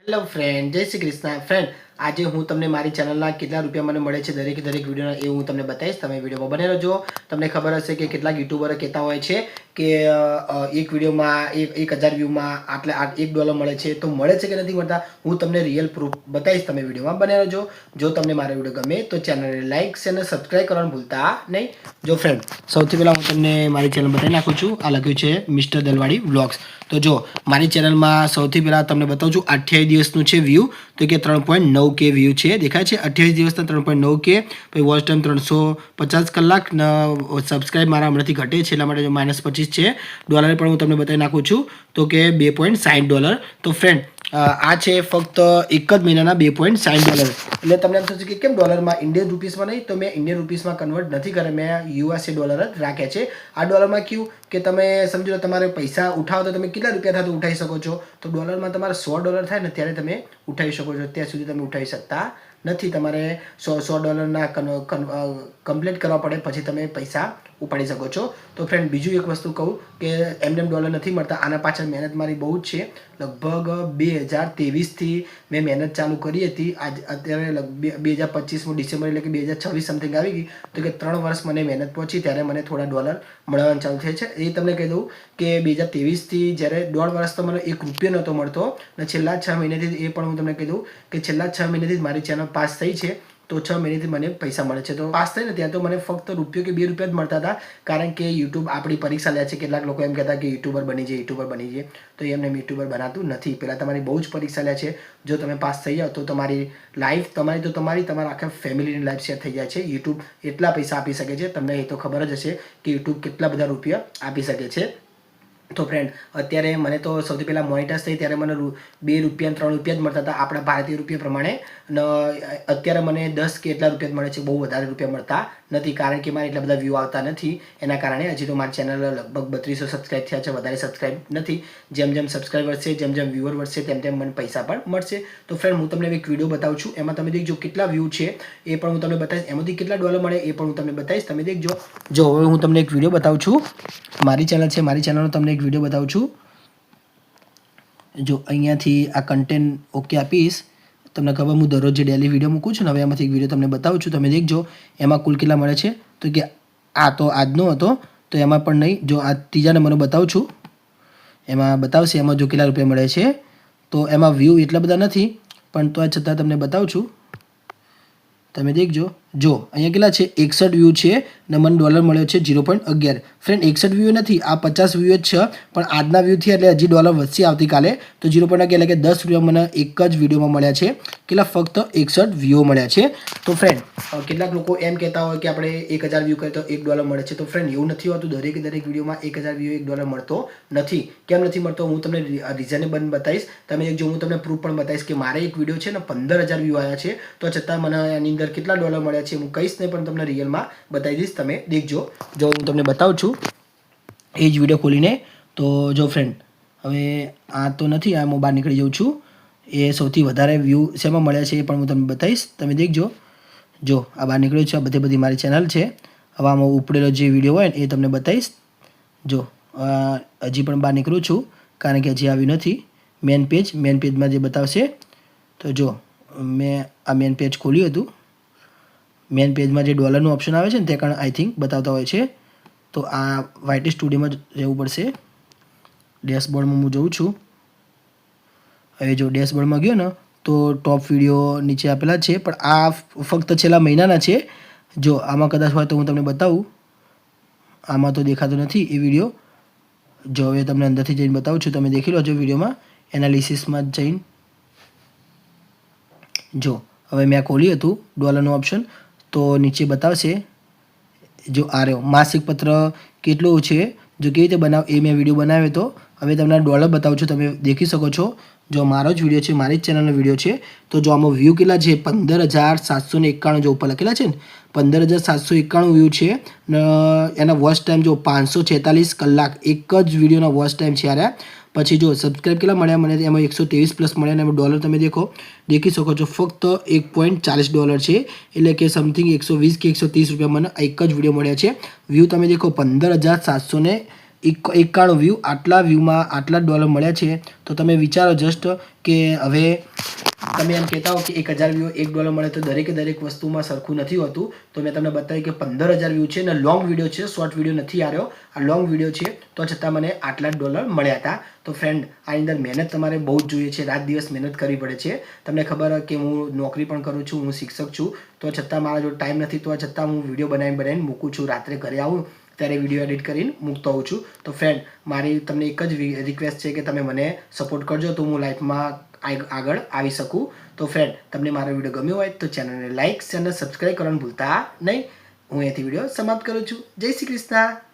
Hello friend, જય Shri Krishna. Friend, આજે હું તમને મારી ચેનલના કેટલા રૂપિયા મને મળે છે દરેક વિડીયોના એ હું તમને બતાવીશ. તમે વિડીયોમાં બને રહેજો. તમને ખબર હશે કે કેટલાક યુટ્યુબરો કહેતા હોય છે કે એક વિડીયોમાં 1000 વ્યૂમાં આટલા $1 મળે છે. તો મળે છે કે નથી મળતા હું તમને રિયલ પ્રૂફ બતાવીશ. તમે વિડીયોમાં બને રહેજો. જો તમને મારો વિડીયો ગમે તો ચેનલને લાઇક અને સબસ્ક્રાઈબ કરવાનું ભૂલતા નહીં. જો ફ્રેન્ડ, સૌથી પહેલાં હું તમને મારી ચેનલ બતાવી નાખું છું. આ લખ્યું છે મિસ્ટર દલવાડી વ્લોગ્સ. તો જો મારી ચેનલમાં સૌથી પહેલાં તમને બતાવું છું 28 દિવસનું છે વ્યૂ. તો કે 3.9K વ્યૂ છે, દેખાય છે 28 દિવસના 3.9K. પછી વોચ ટાઈમ 350 કલાક. સબસ્ક્રાઈબ મારા હમણાંથી ઘટે છે એટલા માટે -25 છે. ડોલર પણ હું તમને બતાવી નાખું છું તો કે $2.60. તો ફ્રેન્ડ, આ છે ફક્ત એક જ મહિનાના $2.60. એટલે તમને એમ થશે કે કેમ ડોલરમાં ઇન્ડિયન રૂપીસમાં નહીં, તો મેં ઇન્ડિયન રૂપીસમાં કન્વર્ટ નથી કરે, મેં યુએસએ ડોલર જ રાખ્યા છે. આ ડોલરમાં કેવું કે તમે સમજો લો તમારે પૈસા ઉઠાવો તો તમે કેટલા રૂપિયા થાય તો ઉઠાવી શકો છો. તો ડોલરમાં તમારે $100 થાય ને ત્યારે તમે ઉઠાવી શકો છો. ત્યાં સુધી તમે ઉઠાવી શકતા નથી. તમારે $100 કમ્પ્લીટ કરવા પડે પછી તમે પૈસા ઉપાડી શકો છો. તો ફ્રેન્ડ, બીજું એક વસ્તુ કહું કે એમને ડોલર નથી મળતા. આના પાછળ મહેનત મારી બહુ જ છે. લગભગ 2023થી મેં મહેનત ચાલુ કરી હતી. અત્યારે 2025 ડિસેમ્બર એટલે કે 2026 સમથિંગ આવી ગઈ. તો કે 3 વર્ષ મને મહેનત પહોંચી ત્યારે મને થોડા ડોલર મળવાનું ચાલુ થાય છે. એ તમને કહી દઉં કે 2023થી જ્યારે 1.5 વર્ષ તો મને $1 નહોતો મળતો અને છેલ્લા 6 મહિનાથી એ પણ હું તમને કહી દઉં કે છેલ્લા 6 મહિનાથી જ મારી ચેનલ પાસ થઈ છે. તો 6 મહિનાથી મને પૈસા મળે છે. તો પાસ થઈને ત્યાં તો મને ફક્ત $1 કે $2 જ મળતા હતા, કારણ કે યુટ્યુબ આપણી પરીક્ષા લે છે. કેટલાક લોકો એમ કહેતા કે યુટ્યુબર બની જાય. તો એમને યુટ્યુબર બનાતું નથી. પહેલાં તમારી બહુ જ પરીક્ષા લે છે. જો તમે પાસ થઈ જાઓ તો તમારી લાઈફ તમારા આખા ફેમિલીની લાઈફ શેર થઈ જાય છે. યુટ્યુબ એટલા પૈસા આપી શકે છે. તમને એ તો ખબર જ હશે કે યુટ્યુબ કેટલા બધા રૂપિયા આપી શકે છે. તો ફ્રેન્ડ, અત્યારે મને તો સૌથી પહેલાં મોનિટાઈઝ થઈ ત્યારે મને $2 3 રૂપિયા જ મળતા હતા આપણા ભારતીય રૂપિયા પ્રમાણે. અને અત્યારે મને 10 કે એટલા રૂપિયા જ મળે છે. બહુ વધારે રૂપિયા મળતા નથી, કારણ કે મારે એટલા બધા વ્યૂ આવતા નથી. એના કારણે હજી તો મારી ચેનલ લગભગ 3200 સબસ્ક્રાઈબ થયા છે, વધારે સબસ્ક્રાઈબ નથી. જેમ જેમ સબસ્ક્રાઈબ વધશે, જેમ જેમ વ્યુઅર વધશે, તેમ તેમ મને પૈસા પણ મળશે. તો ફ્રેન્ડ, હું તમને એક વિડીયો બતાવું છું. એમાં તમે દેખજો કેટલા વ્યૂ છે એ પણ હું તમને બતાવીશ. એમાંથી કેટલા ડોલર મળે એ પણ હું તમને બતાવીશ. તમે દેખજો. જો હવે હું તમને એક વિડીયો બતાવું છું. મારી ચેનલ છે, મારી ચેનલનો તમને એક વિડીયો બતાવું છું. જો અહીંયાથી આ કન્ટેન્ટ ઓકે આપીશ. તમને ખબર હું દરરોજ જે ડેલી વિડીયો મૂકું છું ને, હવે એમાંથી એક વિડીયો તમને બતાવું છું. તમે દેખજો એમાં કુલ કેટલા મળે છે. તો કે આ તો આજનો હતો, તો એમાં પણ નહીં. જો આ ત્રીજા નંબરનો બતાવું છું, એમાં બતાવશે એમાં જો કેટલા રૂપિયા મળે છે. તો એમાં વ્યૂ એટલા બધા નથી, પણ તો આ છતાં તમને બતાવું છું. તમે દેખજો. જો અહીંયા કેટલા છે, 61 વ્યૂ છે ને મને ડોલર મળ્યો છે 0.11. ફ્રેન્ડ, 61 વ્યૂ નથી, આ 50 વ્યૂ જ છે. પણ આજના વ્યૂથી એટલે હજી ડોલર વધશે આવતીકાલે. તો 0.11 એટલે કે $10 મને એક જ વિડીયોમાં મળ્યા છે. કેટલા? ફક્ત 61 વ્યૂ મળ્યા છે. તો ફ્રેન્ડ, કેટલાક લોકો એમ કહેતા હોય કે આપણે 1000 વ્યૂ કરીએ તો $1 મળે છે. તો ફ્રેન્ડ, એવું નથી હોતું. દરેક વિડીયોમાં 1000 વ્યૂ $1 મળતો નથી. કેમ નથી મળતો હું તમને રીઝનેબલ બતાવીશ. તમે જો હું તમને પ્રૂફ પણ બતાવીશ કે મારે એક વિડીયો છે ને 15000 વ્યૂ આવ્યા છે, તો છતાં મને એની અંદર કેટલા ડોલર મળ્યા છે હું કહીશ નહીં, પણ તમને રિયલમાં બતાવી દઈશ. તમે દેખજો. જો હું તમને બતાવું છું એ જ વિડીયો ખોલીને. તો જો ફ્રેન્ડ, હવે આ તો નથી, આ હું બહાર નીકળી જાઉં છું. એ સૌથી વધારે વ્યૂ શેમાં મળ્યા છે એ પણ હું તમને બતાવીશ. તમે દેખજો. જો આ બહાર નીકળ્યું છે, આ બધી મારી ચેનલ છે. હવે આમાં ઉપડેલો જે વિડીયો હોય ને એ તમને બતાવીશ. જો હજી પણ બહાર નીકળું છું, કારણ કે હજી આવ્યું નથી. મેન પેજમાં જે બતાવશે. તો જો મેં આ મેન પેજ ખોલ્યું હતું. મેન પેજમાં જે ડોલરનું ઓપ્શન આવે છે ને તે કારણ આઈ થિંક બતાવતા હોય છે. તો આ વાઇટી સ્ટુડિયોમાં રહેવું પડશે. ડેશબોર્ડમાં હું જોઉં છું. હવે જો ડેશબોર્ડમાં ગયો ને તો ટોપ વિડીયો નીચે આપેલા છે, પણ આ ફક્ત છેલ્લા મહિનાના છે. જો આમાં કદાચ હોય તો હું તમને બતાવું. આમાં તો દેખાતો નથી એ વિડીયો. જો હવે તમને અંદરથી જઈને બતાવું છું. તમે દેખી લો છો વિડીયોમાં એનાલિસિસમાં જઈને. જો હવે મેં ખોલ્યું હતું ડોલરનું ઓપ્શન, તો નીચે બતાવશે. જો આ રહ્યો માસિક પત્ર કેટલું છે, જો કેવી રીતે બનાવ એ મેં વિડીયો બનાવ્યો હતો. હવે તમને ડોલર બતાવું છું, તમે દેખી શકો છો. જો મારો જ વિડીયો છે, મારી જ ચેનલનો વિડીયો છે. તો જો આમાં વ્યૂ કેટલા છે, 15791. જો ઉપર લખેલા છે ને 15791 વ્યૂ છે. ને એના વોચ ટાઈમ જો 546 કલાક એક જ વિડીયોના વોચ ટાઈમ છે યાર. પછી જો સબસ્ક્રાઈબ કેટલા મળ્યા મને, એમાં 123+ મળ્યા. અને ડોલર તમે દેખી શકો છો, ફક્ત $1.40 છે. એટલે કે સમથિંગ 120 કે 130 રૂપિયા મને એક જ વિડીયો મળ્યા છે. વ્યૂ તમે દેખો 15791 91 વ્યૂ, આટલા વ્યૂમાં આટલા $, મળ્યા છે. તો તમે વિચારો જસ્ટ કે હવે તમે એમ કહેતા હો કે 1000 વ્યૂ $1 મળે તો દરેક વસ્તુમાં સરખું નથી હોતું. તો મેં તમને બતાવ્યું કે 15000 વ્યૂ છે અને લોંગ વિડીયો છે, શોર્ટ વિડીયો નથી આવ્યો. આ લોંગ વિડીયો છે તો છતાં મને આટલા $, મળ્યા હતા. તો ફ્રેન્ડ આની અંદર મહેનત તમારે બહુ જ જોઈએ છે, રાત દિવસ મહેનત કરવી પડે છે. તમને ખબર કે હું નોકરી પણ કરું છું, હું શિક્ષક છું, તો છતાં મારા જોડે ટાઈમ નથી, તો છતાં હું વિડીયો બનાવીને મૂકું છું. રાત્રે ઘરે આવું ત્યારે વિડીયો એડિટ કરીને મૂકતો હોઉં છું. તો ફ્રેન્ડ મારી તમને એક જ રિક્વેસ્ટ છે કે તમે મને સપોર્ટ કરજો તો હું લાઈફમાં આગળ આવી શકું. તો ફ્રેન્ડ તમને મારો વિડીયો ગમ્યો હોય તો ચેનલને લાઇક, ચેનલ સબસ્ક્રાઈબ કરવાનું ભૂલતા નહીં. હું અહીંથી વિડીયો સમાપ્ત કરું છું. જય શ્રી કૃષ્ણ.